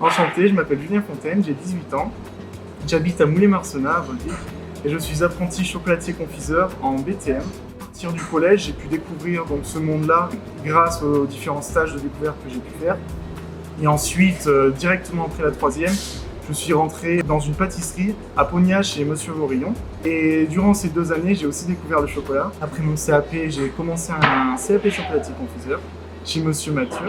Enchanté, je m'appelle Julien Fontaine, j'ai 18 ans. J'habite à Moulay-Marcenat, à Volvic, et je suis apprenti chocolatier-confiseur en BTM. À partir du collège, j'ai pu découvrir donc, ce monde-là grâce aux différents stages de découverte que j'ai pu faire. Et ensuite, directement après la troisième, je suis rentré dans une pâtisserie à Pognac chez Monsieur Vorillon. Et durant ces 2 années, j'ai aussi découvert le chocolat. Après mon CAP, j'ai commencé un CAP chocolatier-confiseur chez Monsieur Mathieu.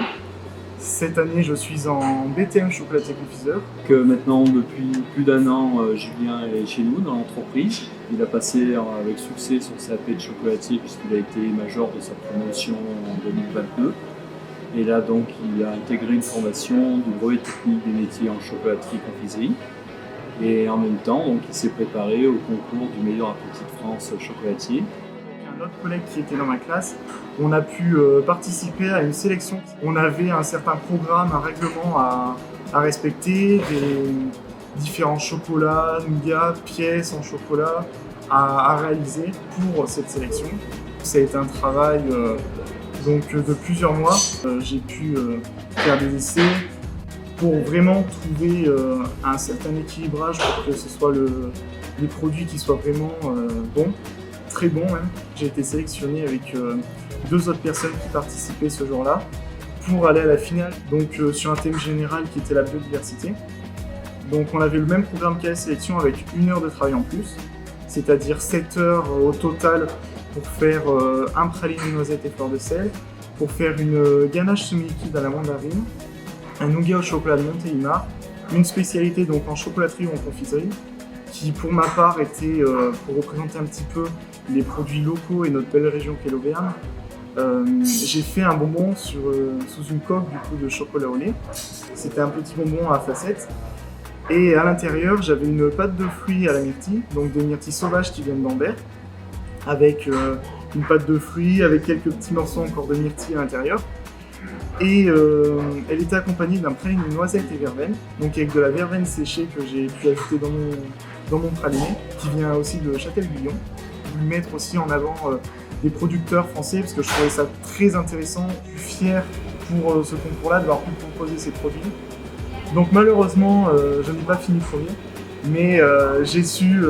Cette année, je suis en BTM chocolatier-confiseur. Maintenant, depuis plus d'1 an, Julien est chez nous dans l'entreprise. Il a passé avec succès son CAP de chocolatier puisqu'il a été major de sa promotion en 2022. Et là, donc, il a intégré une formation du brevet technique des métiers en chocolaterie-confiserie. Et en même temps, donc, il s'est préparé au concours du meilleur apprenti de France chocolatier. Un autre collègue qui était dans ma classe, on a pu participer à une sélection. On avait un certain programme, un règlement à respecter, des différents chocolats, nougats, pièces en chocolat à réaliser pour cette sélection. Ça a été un travail donc, de plusieurs mois. J'ai pu faire des essais pour vraiment trouver un certain équilibrage pour que ce soit les produits qui soient vraiment bons. Très bon même. J'ai été sélectionné avec 2 autres personnes qui participaient ce jour-là pour aller à la finale, donc sur un thème général qui était la biodiversité. Donc on avait le même programme qu'à la sélection avec 1 heure de travail en plus, c'est-à-dire 7 heures au total pour faire un praliné noisette et fleur de sel, pour faire une ganache semi-liquide à la mandarine, un nougat au chocolat de Montélimar, une spécialité donc en chocolaterie ou en confiserie, qui pour ma part était, pour représenter un petit peu les produits locaux et notre belle région qu'est l'Auvergne, j'ai fait un bonbon sous une coque du coup, de chocolat au lait. C'était un petit bonbon à facettes. Et à l'intérieur, j'avais une pâte de fruits à la myrtille, donc des myrtilles sauvages qui viennent d'Ambert, avec une pâte de fruits, avec quelques petits morceaux encore de myrtille à l'intérieur. Et elle était accompagnée d'un praliné noisette et verveine, donc avec de la verveine séchée que j'ai pu ajouter dans mon praliné, qui vient aussi de Châtel-Guyon. Je voulais mettre aussi en avant des producteurs français parce que je trouvais ça très intéressant. Je suis fier pour ce concours-là d'avoir pu proposer ces produits. Donc malheureusement, je n'ai pas fini premier, mais j'ai su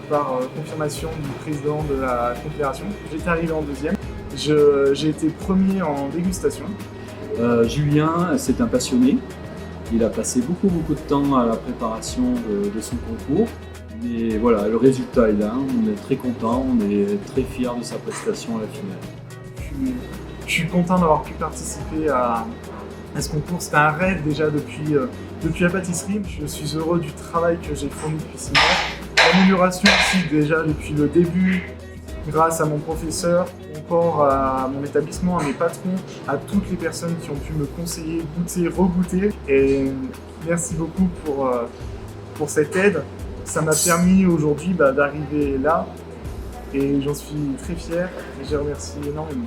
par confirmation du président de la Confédération. J'étais arrivé en 2e. J'ai été premier en dégustation. Julien, c'est un passionné. Il a passé beaucoup de temps à la préparation de son concours. Mais voilà, le résultat est là, on est très content, on est très fiers de sa prestation à la finale. Je suis content d'avoir pu participer à ce concours. C'était un rêve déjà depuis la pâtisserie. Je suis heureux du travail que j'ai fourni depuis 6 mois. L'amélioration aussi déjà depuis le début, grâce à mon professeur, encore à mon établissement, à mes patrons, à toutes les personnes qui ont pu me conseiller, goûter, regoûter. Et merci beaucoup pour cette aide. Ça m'a permis aujourd'hui d'arriver là et j'en suis très fier et je remercie énormément.